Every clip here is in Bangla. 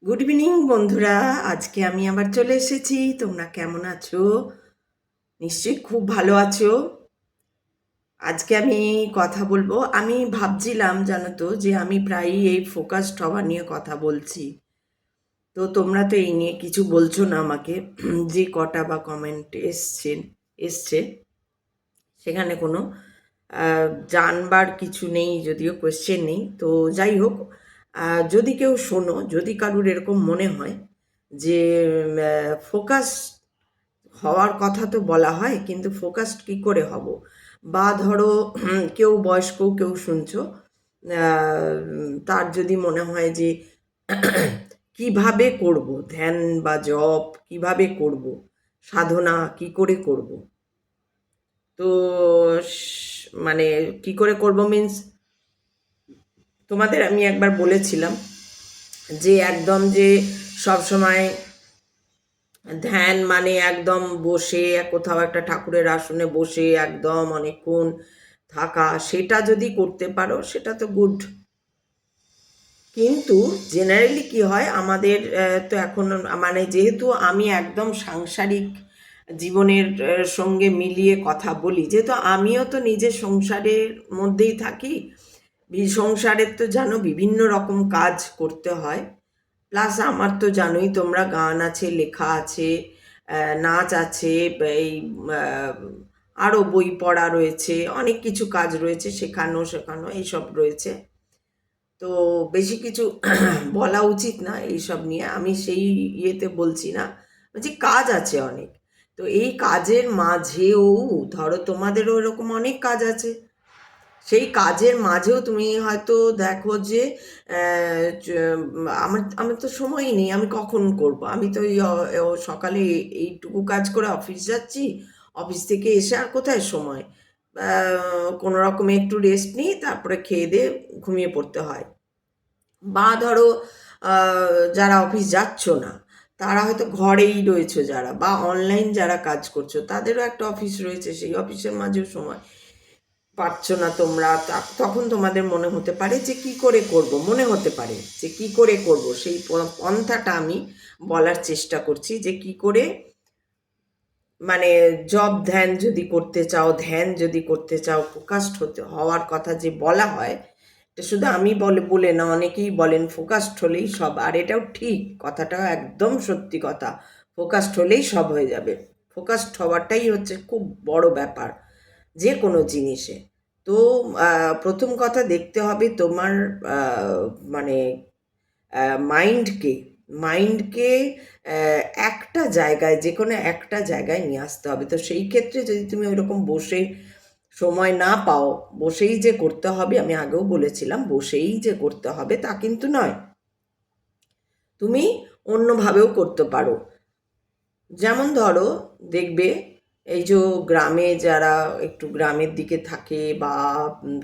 গুড ইভিনিং বন্ধুরা। আজকে আমি আবার চলে এসেছি। তোমরা কেমন আছো? নিশ্চয়ই খুব ভালো আছো। আজকে আমি কথা বলবো। আমি ভাবছিলাম জানো তো যে আমি প্রায়ই এই ফোকাসড হওয়া নিয়ে কথা বলছি। তো তোমরা তো এই নিয়ে কিছু বলছো না আমাকে। যে কটা বা কমেন্ট এসছে সেখানে কোনো জানবার কিছু নেই, যদিও কোয়েশ্চেন নেই। তো যাই হোক, যদি কেউ শোনো, যদি কারুর এরকম মনে হয় যে ফোকাস হওয়ার কথা তো বলা হয়, কিন্তু ফোকাসড কি করে হব, বা ধরো কেউ বয়স্ক কেউ শুনছো, তার যদি মনে হয় যে কিভাবে করব ধ্যান বা জপ, কিভাবে করব সাধনা, কি করে করব, তো মানে কি করে করব মিন্স, তোমাদের আমি একবার বলেছিলাম যে একদম যে সব সময় ধ্যান মানে একদম বসে কোথাও একটা ঠাকুরের আসনে বসে একদম অনেকক্ষণ থাকা, সেটা যদি করতে পারো সেটা তো গুড। কিন্তু জেনারেলি কি হয় আমাদের, তো এখন মানে যেহেতু আমি একদম সাংসারিক জীবনের সঙ্গে মিলিয়ে কথা বলি, যেহেতু আমিও তো নিজের সংসারের মধ্যেই থাকি। সংসারের তো জানো বিভিন্ন রকম কাজ করতে হয়। প্লাস আমার তো জানোই তোমরা, গান আছে, লেখা আছে, নাচ আছে, এই আরও বই পড়া রয়েছে, অনেক কিছু কাজ রয়েছে, শেখানো শেখানো এইসব রয়েছে। তো বেশি কিছু বলা উচিত না এইসব নিয়ে, আমি সেই ইয়েতে বলছি না, বলছি কাজ আছে অনেক। তো এই কাজের মাঝেও ধরো তোমাদেরও এরকম অনেক কাজ আছে। সেই কাজের মাঝেও তুমি হয়তো দেখো যে আমার আমার তো সময়ই নেই, আমি কখন করব, আমি তো সকালে এইটুকু কাজ করে অফিস যাচ্ছি, অফিস থেকে এসে আর কোথায় সময়, কোনো রকমে একটু রেস্ট নিই, তারপরে খেয়ে দিয়ে ঘুমিয়ে পড়তে হয়। বা ধরো যারা অফিস যাচ্ছ না, তারা হয়তো ঘরেই রয়েছে, যারা বা অনলাইন যারা কাজ করছো, তাদেরও একটা অফিস রয়েছে, সেই অফিসের মাঝেও সময় পারছো না তোমরা। তখন তোমাদের মনে হতে পারে যে কি করে করব, মনে হতে পারে যে কি করে করব, সেই পন্থাটা আমি বলার চেষ্টা করছি যে কি করে, মানে জব ধ্যান যদি করতে চাও, ধ্যান যদি করতে চাও, ফোকাসড হওয়ার কথা যে বলা হয়, এটা শুধু আমি বলে না, অনেকেই বলেন ফোকাসড হলেই সব, আর এটাও ঠিক, কথাটা একদম সত্যি কথা। ফোকাসড হলেই সব হয়ে যাবে। ফোকাসড হওয়াটাই হচ্ছে খুব বড় ব্যাপার যে কোনো জিনিসে। তো প্রথম কথা দেখতে হবে তোমার মানে মাইন্ডকে মাইন্ডকে একটা জায়গায়, যে কোনো একটা জায়গায় নিয়ে আসতে হবে। তো সেই ক্ষেত্রে যদি তুমি ওইরকম বসে সময় না পাও, বসেই যে করতে হবে, আমি আগেও বলেছিলাম বসেই যে করতে হবে তা কিন্তু নয়, তুমি অন্যভাবেও করতে পারো। যেমন ধরো, দেখবে এই যে গ্রামে যারা একটু গ্রামের দিকে থাকে, বা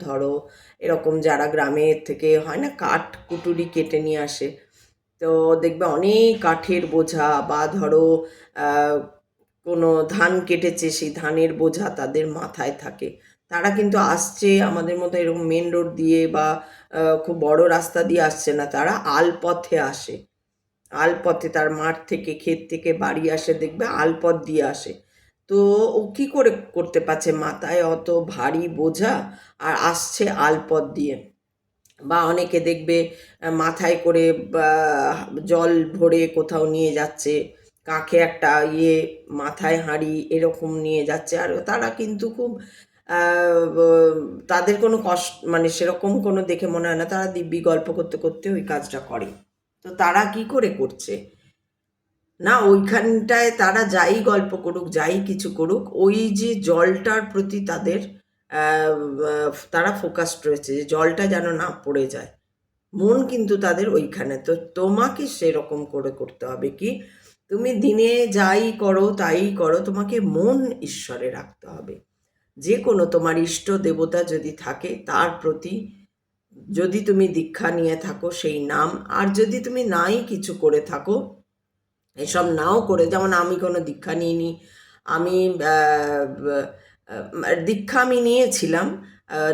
ধরো এরকম যারা গ্রামের থেকে হয় না কাঠ কুটুরি কেটে নিয়ে আসে, তো দেখবে অনেক কাঠের বোঝা, বা ধরো আহ, কোনো ধান কেটেছে, সেই ধানের বোঝা তাদের মাথায় থাকে। তারা কিন্তু আসছে আমাদের মতো এরকম মেন রোড দিয়ে বা খুব বড় রাস্তা দিয়ে আসছে না, তারা আলপথে আসে। আলপথে, তার মাঠ থেকে ক্ষেত থেকে বাড়ি আসে, দেখবে আলপথ দিয়ে আসে। তো ও কি করে করতে পারছে, মাথায় অত ভারী বোঝা আর আসছে আলপথ দিয়ে। বা অনেকে দেখবে মাথায় করে বা জল ভরে কোথাও নিয়ে যাচ্ছে, কাঁখে একটা ইয়ে, মাথায় হাঁড়ি এরকম নিয়ে যাচ্ছে, আর তারা কিন্তু খুব তাদের কোনো কষ্ট মানে সেরকম কোনো দেখে মনে হয় না, তারা দিব্যি গল্প করতে করতে ওই কাজটা করে। তো তারা কি করে করছে না, ওইখানটায় তারা যাই গল্প করুক, যাই কিছু করুক, ওই যে জলটার প্রতি তাদের তারা ফোকাসড রয়েছে, যে জলটা যেন না পড়ে যায়। মন কিন্তু তাদের ওইখানে। তো তোমাকে সেরকম করে করতে হবে কি, তুমি দিনে যাই করো তাই করো, তোমাকে মন ঈশ্বরে রাখতে হবে। যে কোনো তোমার ইষ্ট দেবতা যদি থাকে তার প্রতি, যদি তুমি দীক্ষা নিয়ে থাকো সেই নাম, আর যদি তুমি নাই কিছু করে থাকো, এসব নাও করে, যেমন আমি কোনো দীক্ষা নিইনি, আমি দীক্ষা আমি নিয়েছিলাম,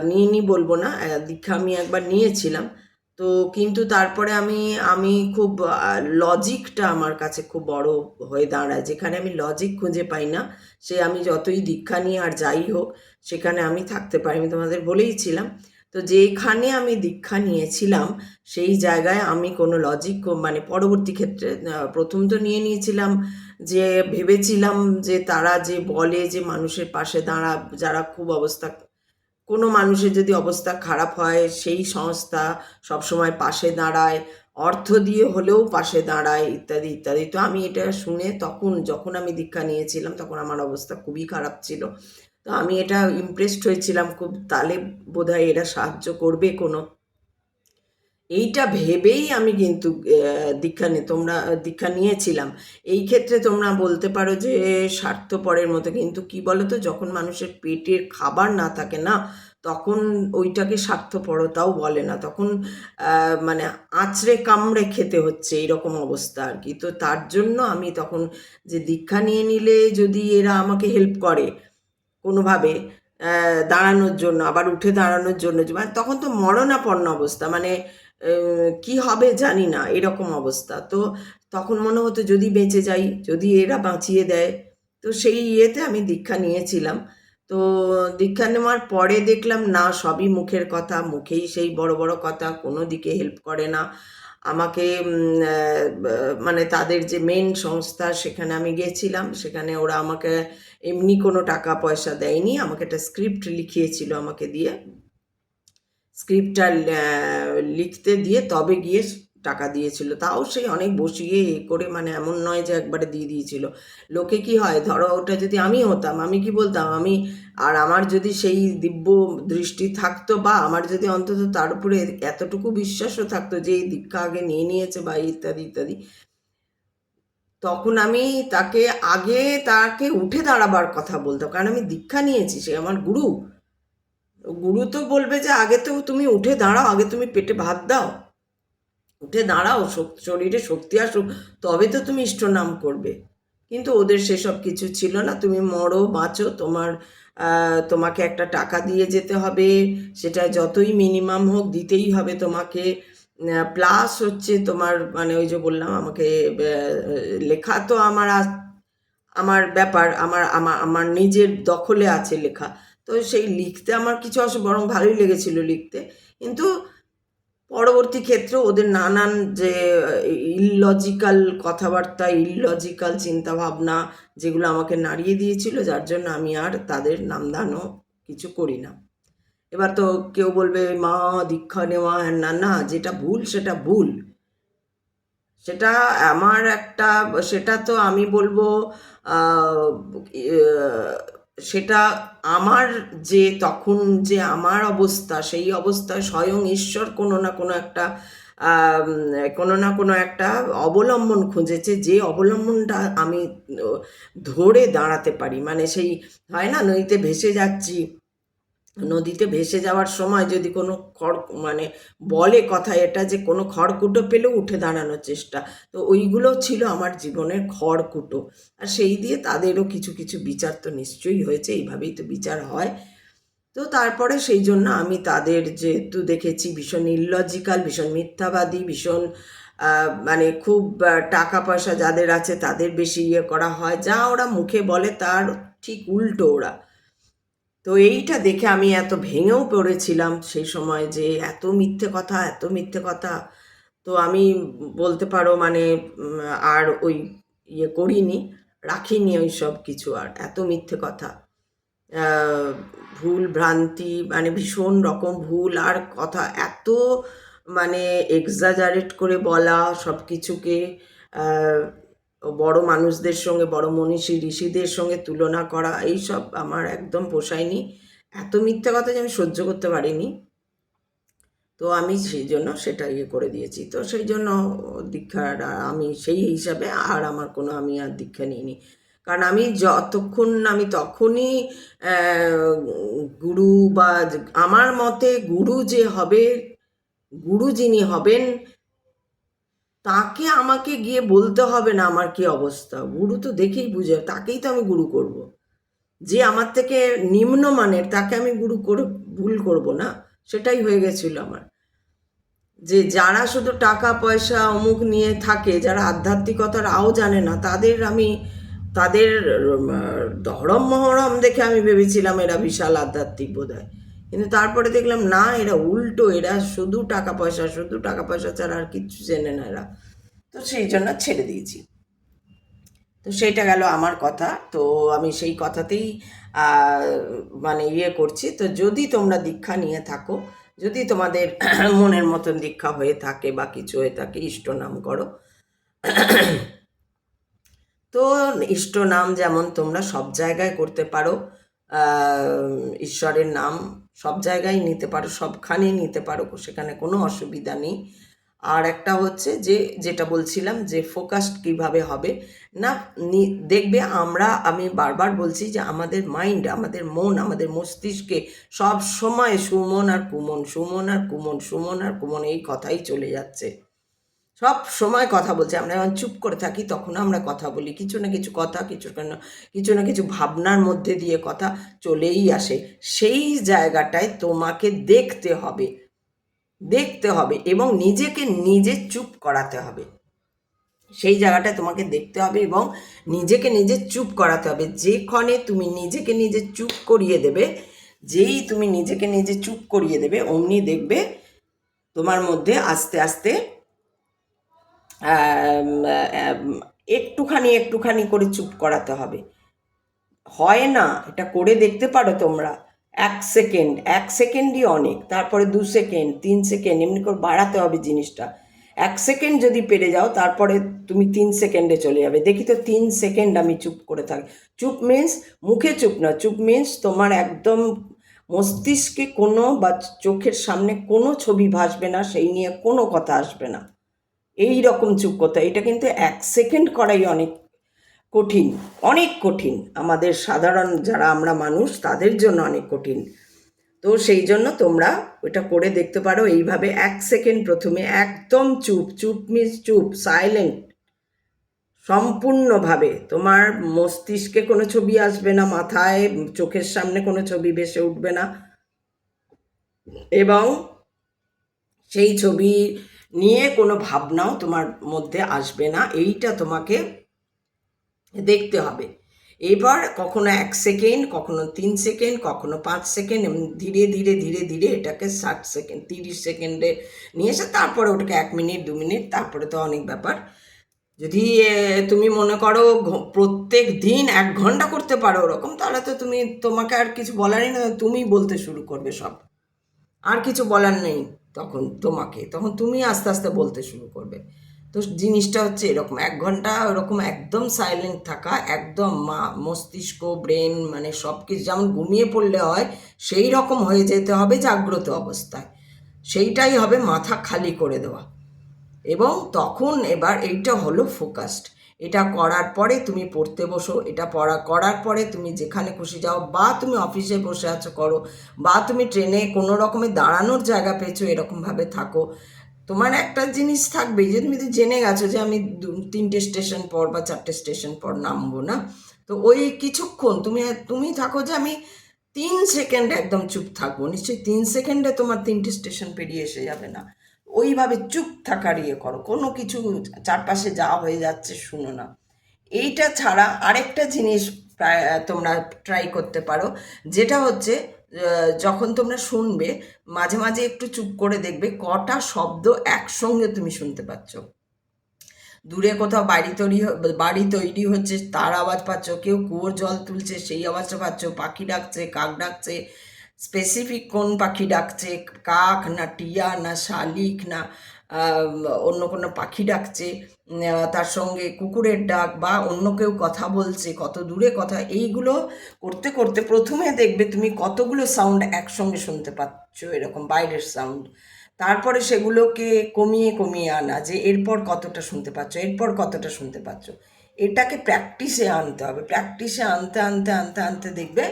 নিইনি বলবো না, দীক্ষা আমি একবার নিয়েছিলাম। তো কিন্তু তারপরে আমি খুব লজিকটা আমার কাছে খুব বড় হয়ে দাঁড়ায়, যেখানে আমি লজিক খুঁজে পাই না, সে আমি যতই দীক্ষা নিয়ে আর যাই হোক সেখানে আমি থাকতে পারি। আমি তোমাদের বলেইছিলাম, তো যেখানে আমি দীক্ষা নিয়েছিলাম সেই জায়গায় আমি কোনো লজিক মানে পরবর্তী ক্ষেত্রে প্রথম তো নিয়েছিলাম যে ভেবেছিলাম যে তারা যে বলে যে মানুষের পাশে দাঁড়া, যারা খুব অবস্থা, কোনো মানুষের যদি অবস্থা খারাপ হয় সেই সংস্থা সবসময় পাশে দাঁড়ায়, অর্থ দিয়ে হলেও পাশে দাঁড়ায়, ইত্যাদি ইত্যাদি। তো আমি এটা শুনে তখন যখন আমি দীক্ষা নিয়েছিলাম তখন আমার অবস্থা খুবই খারাপ ছিল। তো আমি এটা ইমপ্রেসড হয়েছিলাম খুব, তাহলে বোধহয় এরা সাহায্য করবে কোনো, এইটা ভেবেই আমি কিন্তু দীক্ষা নিয়েছিলাম। এই ক্ষেত্রে তোমরা বলতে পারো যে স্বার্থপরের মতো, কিন্তু কি বলো তো, যখন মানুষের পেটের খাবার না থাকে না, তখন ওইটাকে স্বার্থপরতাও বলে না, তখন মানে আঁচড়ে কামড়ে খেতে হচ্ছে এইরকম অবস্থা আর কি। তো তার জন্য আমি তখন যে দীক্ষা নিয়ে নিলে যদি এরা আমাকে হেল্প করে কোনোভাবে দাঁড়ানোর জন্য, আবার উঠে দাঁড়ানোর জন্য, মানে তখন তো মরণাপন্ন অবস্থা, মানে কি হবে জানি না এরকম অবস্থা। তো তখন মনে হতো যদি বেঁচে যাই, যদি এরা বাঁচিয়ে দেয়। তো সেই ইয়েতে আমি দীক্ষা নিয়েছিলাম। তো দীক্ষা নেওয়ার পরে দেখলাম না, সবই মুখের কথা, মুখেই সেই বড় বড় কথা, কোনো দিকে হেল্প করে না আমাকে। মানে তাদের যে মেন সংস্থা সেখানে আমি গেছিলাম, সেখানে ওরা আমাকে এমনি কোনো টাকা পয়সা দেয়নি, আমাকে একটা স্ক্রিপ্ট লিখিয়েছিল আমাকে দিয়ে, স্ক্রিপ্টটা লিখতে দিয়ে তবে গিয়ে টাকা দিয়েছিল, তাও সেই অনেক বসিয়ে করে, মানে এমন নয় যে একবারে দিয়ে দিয়েছিল। লোকে কি হয়, ধরো ওটা যদি আমি হতাম, আমি কি বলতাম, আমি আর আমার যদি সেই দিব্য দৃষ্টি থাকতো, বা আমার যদি অন্তত তার উপরে এতটুকু বিশ্বাসও থাকতো যে এই দীক্ষা আগে নিয়ে নিয়েছে বা ইত্যাদি ইত্যাদি, তখন আমি তাকে উঠে দাঁড়াবার কথা বলতাম, কারণ আমি দীক্ষা নিয়েছি, সে আমার গুরু। গুরু তো বলবে যে আগে তো তুমি উঠে দাঁড়াও, আগে তুমি পেটে ভাত দাও, উঠে দাঁড়াও, শরীরে শক্তি আসুক, তবে তো তুমি ইষ্ট নাম করবে। কিন্তু ওদের সেসব কিছু ছিল না, তুমি মরো বাঁচো, তোমাকে একটা টাকা দিয়ে যেতে হবে, সেটা যতই মিনিমাম হোক দিতেই হবে তোমাকে। প্লাস হচ্ছে তোমার, মানে ওই যে বললাম আমাকে লেখা তো আমার ব্যাপার, আমার আমার আমার নিজের দখলে আছে লেখা। তো সেই লিখতে আমার কিছু বরং ভালোই লেগেছিল লিখতে, কিন্তু পরবর্তী ক্ষেত্রে ওদের নানান যে ইললজিক্যাল কথাবার্তা, ইললজিক্যাল চিন্তাভাবনা, যেগুলো আমাকে নাড়িয়ে দিয়েছিল, যার জন্য আমি আর তাদের নামধানও কিছু করি না। এবার তো কেউ বলবে মা দীক্ষা নেওয়া, না না, যেটা ভুল সেটা ভুল, সেটা আমার একটা, সেটা তো আমি বলবো আহ, সেটা আমার, যে তখন যে আমার অবস্থা, সেই অবস্থায় স্বয়ং ঈশ্বর কোনো না কোনো একটা অবলম্বন খুঁজেছে, যে অবলম্বনটা আমি ধরে দাঁড়াতে পারি। মানে সেই হয় না, নদীতে ভেসে যাওয়ার সময় যদি কোনো মানে বলে কথা এটা, যে কোনো খড়কুটো পেলেও উঠে দাঁড়ানোর চেষ্টা, তো ওইগুলো ছিল আমার জীবনের খড়কুটো। আর সেই দিয়ে তাদেরও কিছু কিছু বিচার তো নিশ্চয়ই হয়েছে, এইভাবেই তো বিচার হয়। তো তারপরে সেই জন্য আমি তাদের যেহেতু দেখেছি ভীষণ ইললজিক্যাল, ভীষণ মিথ্যাবাদী, ভীষণ মানে খুব টাকা পয়সা যাদের আছে তাদের বেশি ইয়ে করা হয়, যা ওরা মুখে বলে তার ঠিক উল্টো ওরা। তো এইটা দেখে আমি এত ভেঙেও পড়েছিলাম সেই সময়, যে এত মিথ্যে কথা, এত মিথ্যে কথা। তো আমি বলতে পারো মানে আর ওই ইয়ে করিনি, রাখিনি ওই সব কিছু, আর এত মিথ্যে কথা, আহ, ভুল ভ্রান্তি, মানে ভীষণ রকম ভুল আর কথা, এত মানে এক্সাজারেট করে বলা সব কিছুকে, বড় মানুষদের সঙ্গে, বড় মনীষী ঋষিদের সঙ্গে তুলনা করা, এইসব আমার একদম পোষায়নি। এত মিথ্যা কথা যে আমি সহ্য করতে পারিনি। তো আমি সেই জন্য সেটা ইয়ে করে দিয়েছি। তো সেই জন্য দীক্ষার আমি সেই হিসাবে আর আমার কোনো, আমি আর দীক্ষা নিইনি। কারণ আমি যতক্ষণ, আমি তখনই গুরু বা আমার মতে গুরু যে হবে, গুরু যিনি হবেন তাকে আমাকে গিয়ে বলতে হবে না আমার কি অবস্থা, গুরু তো দেখেই বুঝে, তাকেই তো আমি গুরু করব। যে আমার থেকে নিম্নমানের তাকে আমি গুরু করে ভুল করব না, সেটাই হয়ে গেছিল আমার। যে যারা শুধু টাকা পয়সা অমুক নিয়ে থাকে, যারা আধ্যাত্মিকতার আও জানে না, তাদের ধরম মহরম দেখে আমি ভেবেছিলাম এরা বিশাল আধ্যাত্মিক বোধহয়, কিন্তু তারপরে দেখলাম না, এরা উল্টো, এরা শুধু টাকা পয়সা, শুধু টাকা পয়সা ছাড়া আর কিচ্ছু চেনে না এরা। তো সেই জন্য ছেড়ে দিয়েছি। তো সেইটা গেল আমার কথা। তো আমি সেই কথাতেই মানে করছি। তো যদি তোমরা দীক্ষা নিয়ে থাকো, যদি তোমাদের মনের মতন দীক্ষা হয়ে থাকে বা কিছু হয়ে থাকে, ইষ্ট নাম করো। তো ইষ্ট নাম যেমন তোমরা সব জায়গায় করতে পারো, ঈশ্বরের নাম সব জায়গায় নিতে পারো, সবখানেই নিতে পারো, সেখানে কোনো অসুবিধা নেই। আর একটা হচ্ছে যেটা বলছিলাম যে ফোকাসড কিভাবে হবে না, দেখবে আমি বারবার বলছি যে আমাদের মাইন্ড, আমাদের মন, আমাদের মস্তিষ্কে সব সময় সুমন আর কুমন, সুমন আর কুমন, সুমন আর কুমন, এই কথাই চলে যাচ্ছে। সব সময় কথা বলছে। আমরা যখন চুপ করে থাকি তখন আমরা কথা বলি, কিছু না কিছু কথা, কিছু না কিছু ভাবনার মধ্যে দিয়ে কথা চলেই আসে। সেই জায়গাটায় তোমাকে দেখতে হবে এবং নিজেকে নিজে চুপ করাতে হবে। সেই জায়গাটায় তোমাকে দেখতে হবে এবং নিজেকে নিজে চুপ করাতে হবে। যেক্ষণে তুমি নিজেকে নিজে চুপ করিয়ে দেবে, যেই তুমি নিজেকে নিজে চুপ করিয়ে দেবে, অমনি দেখবে তোমার মধ্যে আস্তে আস্তে একটুখানি করে চুপ করাতে হবে। হয় না, এটা করে দেখতে পারো তোমরা। 1 সেকেন্ডই অনেক, তারপরে 2 সেকেন্ড, 3 সেকেন্ড, এমনি করে বাড়াতে হবে জিনিসটা। 1 সেকেন্ড যদি পেরে যাও, তারপরে তুমি 3 সেকেন্ডে চলে যাবে। দেখি তো 3 সেকেন্ড আমি চুপ করে থাকি। চুপ মিন্স মুখে চুপ না, চুপ মিন্স তোমার একদম মস্তিষ্কে কোনো বা চোখের সামনে কোনো ছবি ভাসবে না, সেই নিয়ে কোনো কথা আসবে না, এই রকম চুপ করতে। এটা কিন্তু 1 সেকেন্ড করাই অনেক কঠিন। আমাদের সাধারণ যারা আমরা মানুষ, তাদের জন্য অনেক কঠিন। তো সেই জন্য তোমরা ওটা করে দেখতে পারো এইভাবে। 1 সেকেন্ড প্রথমে একদম চুপ মিন্স চুপ, সাইলেন্ট, সম্পূর্ণভাবে। তোমার মস্তিষ্কে কোনো ছবি আসবে না, মাথায় চোখের সামনে কোনো ছবি ভেসে উঠবে না, এবং সেই ছবি নিয়ে কোনো ভাবনাও তোমার মধ্যে আসবে না। এইটা তোমাকে দেখতে হবে। এবার কখনো 1 সেকেন্ড, কখনো 3 সেকেন্ড, কখনো 5 সেকেন্ড, ধীরে ধীরে ধীরে ধীরে এটাকে 60 সেকেন্ড, 30 সেকেন্ডে নিয়ে এসে তারপরে ওটাকে 1 মিনিট, 2 মিনিট, তারপরে তো অনেক ব্যাপার। যদি তুমি মনে করো প্রত্যেক দিন 1 ঘন্টা করতে পারো ওরকম, তাহলে তো তোমাকে আর কিছু বলারই না, তুমি বলতে শুরু করবে সব, আর কিছু বলার নেই। তখন তুমি আস্তে আস্তে বলতে শুরু করবে। তো জিনিসটা হচ্ছে এরকম, 1 ঘন্টা ওরকম একদম সাইলেন্ট থাকা, একদম মস্তিষ্ক, ব্রেন, মানে সব কিছু যেমন ঘুমিয়ে পড়লে হয় সেই রকম হয়ে যেতে হবে জাগ্রত অবস্থায়। সেইটাই হবে মাথা খালি করে দেওয়া। এবং তখন এবার এইটা হলো ফোকাসড। এটা করার পরে তুমি পড়তে বসো, এটা করার পরে তুমি যেখানে খুশি যাও, বা তুমি অফিসে বসে আছো করো, বা তুমি ট্রেনে কোনো রকমে দাঁড়ানোর জায়গা পেয়েছো, এরকমভাবে থাকো। তোমার একটা জিনিস থাকবে যে তুমি তো জেনে গেছো যে আমি 3টে স্টেশন পর বা 4টে স্টেশন পর নামবো না। তো ওই কিছুক্ষণ তুমি থাকো যে আমি 3 সেকেন্ড একদম চুপ থাকবো। নিশ্চয়ই 3 সেকেন্ডে তোমার 3টে স্টেশন পেরিয়ে এসে যাবে না। ওইভাবে চুপ থাকার করো, কোনো কিছু চারপাশে যা হয়ে যাচ্ছে শুনো না। এইটা ছাড়া আরেকটা জিনিস তোমরা ট্রাই করতে পারো, যেটা হচ্ছে যখন তোমরা শুনবে, মাঝে মাঝে একটু চুপ করে দেখবে কটা শব্দ একসঙ্গে তুমি শুনতে পাচ্ছ। দূরে কোথাও বাড়ি তৈরি হচ্ছে, তার আওয়াজ পাচ্ছ, কেউ কুয়োর জল তুলছে সেই আওয়াজটা পাচ্ছ, পাখি ডাকছে, কাক ডাকছে, স্পেসিফিক কোন পাখি ডাকছে, কাক না টিয়া না শালিক না অন্য কোনো পাখি ডাকছে, তার সঙ্গে কুকুরের ডাক বা অন্য কেউ কথা বলছে, কত দূরে কথা, এইগুলো করতে করতে প্রথমে দেখবে তুমি কতগুলো সাউন্ড একসঙ্গে শুনতে পাচ্ছ, এরকম বাইরের সাউন্ড। তারপরে সেগুলোকে কমিয়ে কমিয়ে আনা, যে এরপর কতটা শুনতে পাচ্ছ। এটাকে প্র্যাকটিসে আনতে হবে। প্র্যাকটিসে আনতে দেখবে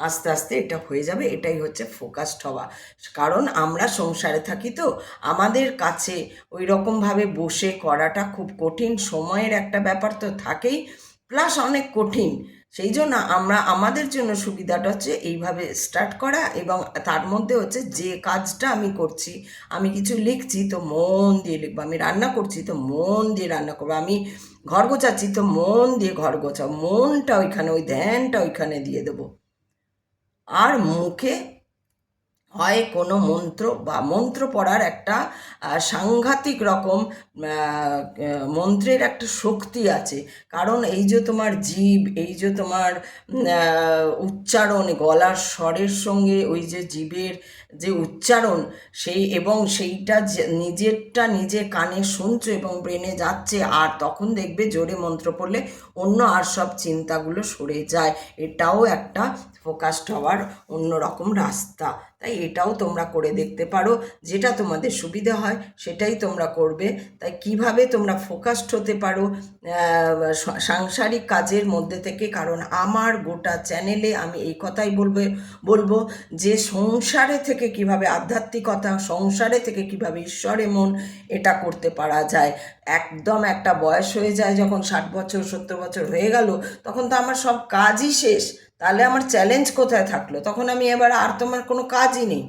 আস্তে আস্তে এটা হয়ে যাবে। এটাই হচ্ছে ফোকাসড হওয়া। কারণ আমরা সংসারে থাকি, তো আমাদের কাছে ওই রকমভাবে বসে করাটা খুব কঠিন, সময়ের একটা ব্যাপার তো থাকেই, প্লাস অনেক কঠিন। সেই জন্য আমাদের জন্য সুবিধাটা হচ্ছে এইভাবে স্টার্ট করা, এবং তার মধ্যে হচ্ছে যে কাজটা আমি করছি, আমি কিছু লিখছি তো মন দিয়ে লিখবো, আমি রান্না করছি তো মন দিয়ে রান্না করবো, আমি ঘর গোছাচ্ছি তো মন দিয়ে ঘর গোছাবো, মনটা ওইখানে, ওই ধ্যানটা ওইখানে দিয়ে দেবো। আর মুখে হয় কোনো মন্ত্র, বা মন্ত্র পড়ার একটা সাংঘাতিক রকম মন্ত্রের একটা শক্তি আছে। কারণ এই যে তোমার জীব, এই যে তোমার উচ্চারণ, গলার স্বরের সঙ্গে ওই যে জীবের যে উচ্চারণ, সেই এবং সেইটা নিজেরটা নিজে কানে শুনছো এবং ব্রেনে যাচ্ছে, আর তখন দেখবে জোরে মন্ত্র পড়লে অন্য আর সব চিন্তাগুলো সরে যায়। এটাও একটা ফোকাসড হওয়ার অন্যরকম রাস্তা। তাই এটাও তোমরা করে দেখতে পারো, যেটা তোমাদের সুবিধা হয় সেটাই তোমরা করবে। তাই কিভাবে তোমরা ফোকাসড হতে পারো সাংসারিক কাজের মধ্যে থেকে, কারণ আমার গোটা চ্যানেলে আমি এই কথাই বলবো যে সংসারে থেকে কিভাবে আধ্যাত্মিকতা, সংসারে থেকে কিভাবে ঈশ্বরে মন, এটা করতে পারা যায়। একদম একটা বয়স হয়ে যায় যখন 60 বছর 70 বছর হয়ে গেল, তখন তো আমার সব কাজই শেষ, তাহলে আমার চ্যালেঞ্জ কোথায় থাকলো? তখন আমি এবার আর তোমার কোনো কাজই নেই,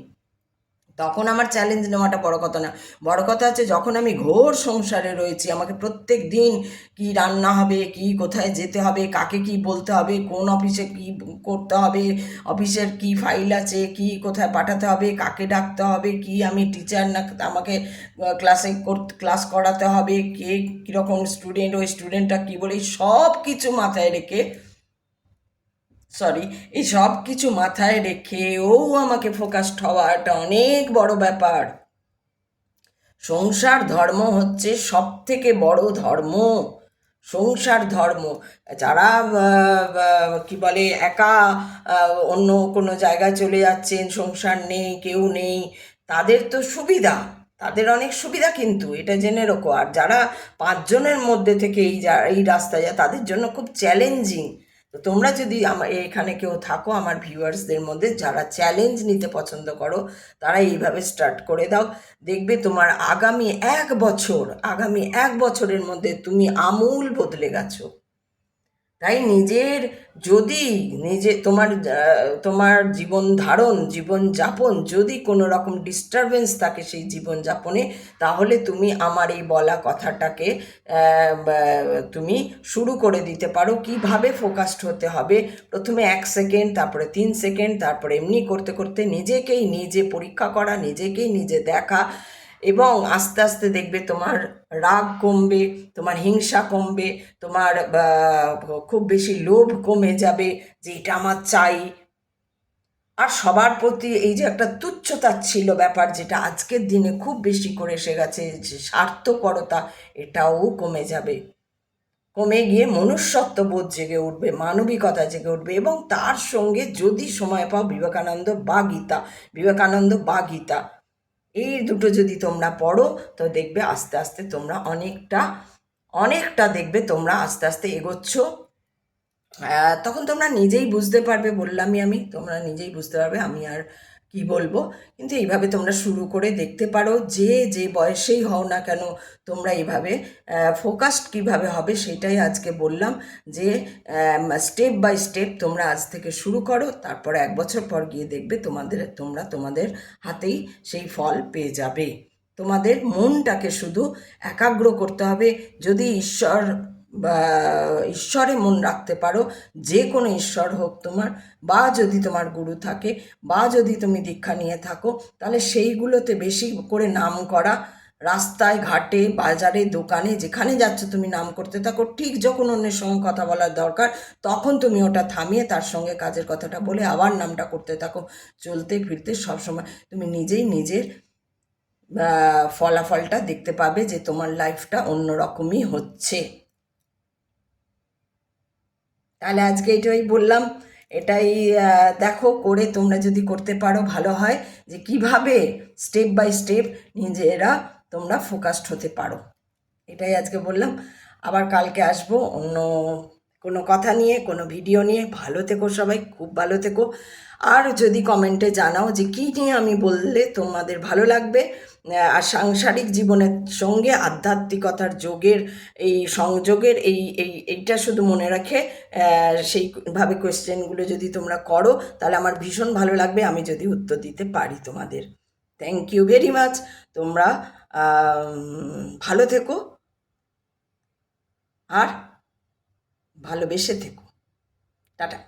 তখন আমার চ্যালেঞ্জ নেওয়াটা বড় কথা না। বড় কথা হচ্ছে যখন আমি ঘোর সংসারে রয়েছি, আমাকে প্রত্যেক দিন কি রান্না হবে, কি কোথায় যেতে হবে, কাকে কি বলতে হবে, কোন অফিসে কি করতে হবে, অফিসের কি ফাইল আছে, কি কোথায় পাঠাতে হবে, কাকে ডাকতে হবে, কি আমি টিচার না আমাকে ক্লাস করাতে হবে, কে কীরকম স্টুডেন্ট, ওই স্টুডেন্টটা কী বলে, সব কিছু মাথায় রেখে এই সব কিছু মাথায় রেখেও আমাকে ফোকাসড হওয়া একটা অনেক বড় ব্যাপার। সংসার ধর্ম হচ্ছে সব থেকে বড় ধর্ম, সংসার ধর্ম। যারা কি বলে একা অন্য কোনো জায়গায় চলে যাচ্ছেন, সংসার নেই, কেউ নেই, তাদের তো সুবিধা, তাদের অনেক সুবিধা, কিন্তু এটা জেনে রাখো। আর যারা 5 জনের মধ্যে থেকে এই রাস্তায় যায়, তাদের জন্য খুব চ্যালেঞ্জিং। তো তোমরা যদি এখানে কেউ থাকো আমার ভিউয়ার্সদের মধ্যে যারা চ্যালেঞ্জ নিতে পছন্দ করো, তারা এইভাবে স্টার্ট করে দাও। দেখবে তোমার আগামী 1 বছরের মধ্যে তুমি আমূল বদলে গেছো। তাই যদি তোমার জীবনযাপন যদি কোনো রকম ডিস্টারবেন্স থাকে সেই জীবনযাপনে, তাহলে তুমি আমার এই বলা কথাটাকে তুমি শুরু করে দিতে পারো। কিভাবে ফোকাসড হতে হবে, প্রথমে 1 সেকেন্ড, তারপরে 3 সেকেন্ড, তারপরে এমনি করতে করতে নিজেকেই নিজে পরীক্ষা করা, নিজেকেই নিজে দেখা, এবং আস্তে আস্তে দেখবে তোমার রাগ কমবে, তোমার হিংসা কমবে, তোমার খুব বেশি লোভ কমে যাবে যে এটা আমার চাই। আর সবার প্রতি এই যে একটা তুচ্ছ-তাচ্ছিল্য ব্যাপার, যেটা আজকের দিনে খুব বেশি করে এসে গেছে, যে স্বার্থপরতা, এটাও কমে যাবে। কমে গিয়ে মনুষ্যত্ববোধ জেগে উঠবে, মানবিকতা জেগে উঠবে, এবং তার সঙ্গে যদি সময় পাও বিবেকানন্দ বা গীতা, এই দুটো যদি তোমরা পড়ো, তো দেখবে আস্তে আস্তে তোমরা অনেকটা দেখবে তোমরা আস্তে আস্তে এগোচ্ছ। তখন তোমরা নিজেই বুঝতে পারবে, তোমরা নিজেই বুঝতে পারবে, আমি আর কি বলবো। কিন্তু এইভাবে তোমরা শুরু করে দেখতে পারো, যে বয়সেই হও না কেন, তোমরা এইভাবে ফোকাসড কিভাবে হবে সেটাই আজকে বললাম, যে স্টেপ বাই স্টেপ তোমরা আজ থেকে শুরু করো, তারপর 1 বছর পর গিয়ে দেখবে তোমরা তোমাদের হাতেই সেই ফল পেয়ে যাবে। তোমাদের মনটাকে শুধু একাগ্র করতে হবে। যদি ঈশ্বরে মন রাখতে পারো, যে কোনো ঈশ্বর হোক তোমার, বা যদি তোমার গুরু থাকে, বা যদি তুমি দীক্ষা নিয়ে থাকো, তাহলে সেইগুলোতে বেশি করে নাম করা, রাস্তায় ঘাটে বাজারে দোকানে যেখানে যাচ্ছ তুমি নাম করতে থাকো। ঠিক যখন অন্যের সঙ্গে কথা বলার দরকার, তখন তুমি ওটা থামিয়ে তার সঙ্গে কাজের কথাটা বলে আবার নামটা করতে থাকো। চলতে ফিরতে সবসময় তুমি নিজেই নিজের ফলাফলটা দেখতে পাবে, যে তোমার লাইফটা অন্যরকমই হচ্ছে। তাহলে আজকে এটাই বললাম, এটাই দেখো করে তোমরা যদি করতে পারো ভালো হয়, যে কিভাবে স্টেপ বাই স্টেপ নিজেরা তোমরা ফোকাসড হতে পারো। এটাই আজকে বললাম। আবার কালকে আসবো অন্য কোনো কথা নিয়ে, কোনো ভিডিও নিয়ে। ভালো থেকো সবাই, খুব ভালো থেকো। আর যদি কমেন্টে জানাও যে কী নিয়ে আমি বললে তোমাদের ভালো লাগবে, আর সাংসারিক জীবনের সঙ্গে আধ্যাত্মিকতার যোগের এই সংযোগের এইটা শুধু মনে রাখে সেইভাবে কোয়েশ্চেনগুলো যদি তোমরা করো, তাহলে আমার ভীষণ ভালো লাগবে, আমি যদি উত্তর দিতে পারি তোমাদের। Thank you very much. তোমরা ভালো থেকো আর ভালোবেসে থেকো। টাটা।